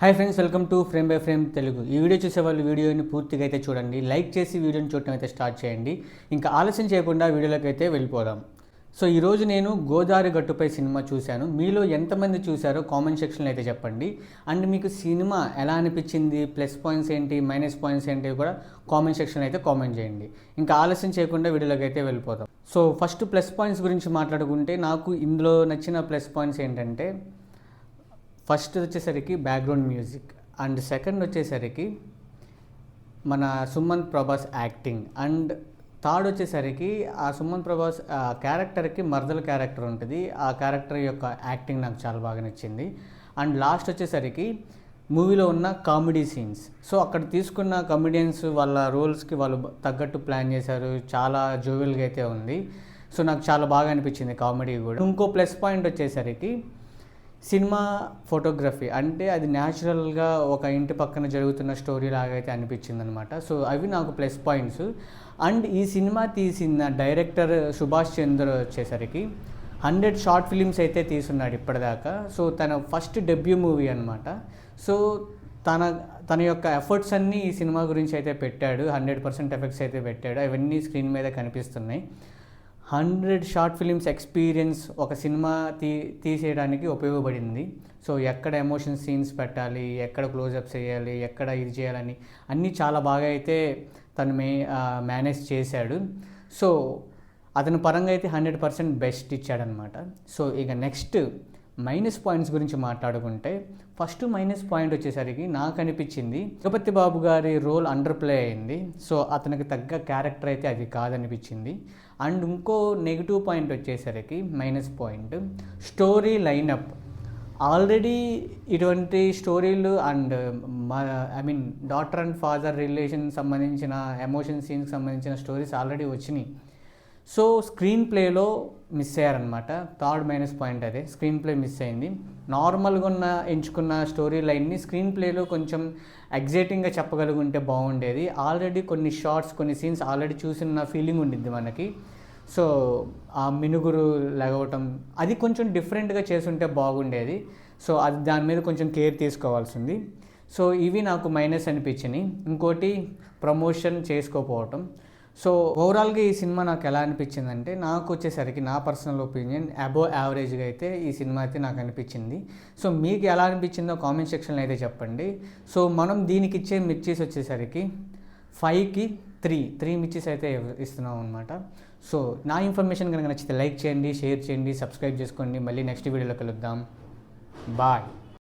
Hi friends, welcome to frame by frame Telugu. ఈ video చూసే వాళ్ళు వీడియోని పూర్తిగా అయితే చూడండి, లైక్ చేసి వీడియోని చూడటం అయితే స్టార్ట్ చేయండి. ఇంకా ఆలస్యం చేయకుండా వీడియోలోకి అయితే వెళ్ళిపోదాం. సో ఈరోజు నేను గోదావరి గట్టుపై సినిమా చూశాను. మీలో ఎంతమంది చూశారో కామెంట్ సెక్షన్లో అయితే చెప్పండి. అండ్ మీకు సినిమా ఎలా అనిపించింది, ప్లస్ పాయింట్స్ ఏంటి, మైనస్ పాయింట్స్ ఏంటి కూడా కామెంట్ సెక్షన్లో అయితే కామెంట్ చేయండి. ఇంకా ఆలస్యం చేయకుండా వీడియోలోకి అయితే వెళ్ళిపోదాం. సో ఫస్ట్ ప్లస్ పాయింట్స్ గురించి మాట్లాడుకుంటే నాకు ఇందులో నచ్చిన ప్లస్ పాయింట్స్ ఏంటంటే, ఫస్ట్ వచ్చేసరికి బ్యాక్గ్రౌండ్ మ్యూజిక్, అండ్ సెకండ్ వచ్చేసరికి మన Sumanth Prabhas acting, and third వచ్చేసరికి ఆ సుమంత్ ప్రభాస్ క్యారెక్టర్కి మర్దల క్యారెక్టర్ ఉంటుంది, ఆ క్యారెక్టర్ యొక్క యాక్టింగ్ నాకు చాలా బాగా నచ్చింది. అండ్ లాస్ట్ వచ్చేసరికి మూవీలో ఉన్న కామెడీ సీన్స్. సో అక్కడ తీసుకున్న కమెడియన్స్ వాళ్ళ రోల్స్కి వాళ్ళు తగ్గట్టు ప్లాన్ చేశారు, చాలా జోవియల్గా అయితే ఉంది. సో నాకు చాలా బాగా అనిపించింది కామెడీ కూడా. ఇంకో ప్లస్ పాయింట్ వచ్చేసరికి సినిమా ఫోటోగ్రఫీ, అంటే అది న్యాచురల్గా ఒక ఇంటి పక్కన జరుగుతున్న స్టోరీ లాగా అయితే అనిపించింది అనమాట. సో అవి నాకు ప్లస్ పాయింట్స్. అండ్ ఈ సినిమా తీసిన డైరెక్టర్ సుభాష్ చంద్ర వచ్చేసరికి 100 షార్ట్ ఫిలిమ్స్ అయితే తీసున్నాడు ఇప్పటిదాకా. సో తన ఫస్ట్ డెబ్యూ మూవీ అనమాట. సో తన యొక్క ఎఫర్ట్స్ అన్నీ ఈ సినిమా గురించి అయితే పెట్టాడు, 100% ఎఫెక్ట్స్ అయితే పెట్టాడు. అవన్నీ స్క్రీన్ మీద కనిపిస్తున్నాయి. 100 షార్ట్ ఫిలిమ్స్ ఎక్స్పీరియన్స్ ఒక సినిమా తీసేయడానికి ఉపయోగపడింది. సో ఎక్కడ ఎమోషన్ సీన్స్ పెట్టాలి, ఎక్కడ క్లోజప్స్ చేయాలి, ఎక్కడ ఇది చేయాలని అన్నీ చాలా బాగా అయితే తను మేనేజ్ చేశాడు. సో అతని పరంగా అయితే 100% బెస్ట్ ఇచ్చాడనమాట. సో ఇక నెక్స్ట్ మైనస్ పాయింట్స్ గురించి మాట్లాడుకుంటే, ఫస్ట్ మైనస్ పాయింట్ వచ్చేసరికి నాకు అనిపించింది జగపతి బాబు గారి రోల్ అండర్ ప్లే అయింది. సో అతనికి తగ్గ క్యారెక్టర్ అయితే అది కాదనిపించింది. అండ్ ఇంకో నెగిటివ్ పాయింట్ వచ్చేసరికి minus point story lineup. Already ఇటువంటి స్టోరీలు and daughter and father relation సంబంధించిన ఎమోషన్ సీన్కి సంబంధించిన స్టోరీస్ ఆల్రెడీ వచ్చినాయి. సో స్క్రీన్ ప్లేలో మిస్ అయ్యారనమాట. థర్డ్ మైనస్ పాయింట్ అదే, స్క్రీన్ ప్లే మిస్ అయింది. నార్మల్గా ఎంచుకున్న స్టోరీ లైన్ని స్క్రీన్ ప్లేలో కొంచెం ఎగ్జైటింగ్గా చెప్పగలుగుంటే బాగుండేది. ఆల్రెడీ కొన్ని షార్ట్స్, కొన్ని సీన్స్ ఆల్రెడీ చూసిన ఫీలింగ్ ఉండిద్ది మనకి. సో ఆ మినుగురు లెగవటం అది కొంచెం డిఫరెంట్గా చేసుంటే బాగుండేది. సో అది దాని మీద కొంచెం కేర్ తీసుకోవాల్సింది. సో ఇవి నాకు మైనస్ అనిపించినాయి. ఇంకోటి ప్రమోషన్ చేసుకోకపోవటం. సో ఓవరాల్గా ఈ సినిమా నాకు ఎలా అనిపించిందంటే, నాకు వచ్చేసరికి నా పర్సనల్ ఒపీనియన్ అబోవ్ యావరేజ్గా అయితే ఈ సినిమా అయితే నాకు అనిపించింది. సో మీకు ఎలా అనిపించిందో కామెంట్ సెక్షన్లో అయితే చెప్పండి. సో మనం దీనికి ఇచ్చే మిర్చీస్ వచ్చేసరికి 5కి 3 మిర్చీస్ అయితే ఇస్తున్నాం అనమాట. సో నా ఇన్ఫర్మేషన్ కనుక నచ్చితే లైక్ చేయండి, షేర్ చేయండి, సబ్స్క్రైబ్ చేసుకోండి. మళ్ళీ నెక్స్ట్ వీడియోలో కలుద్దాం. బాయ్.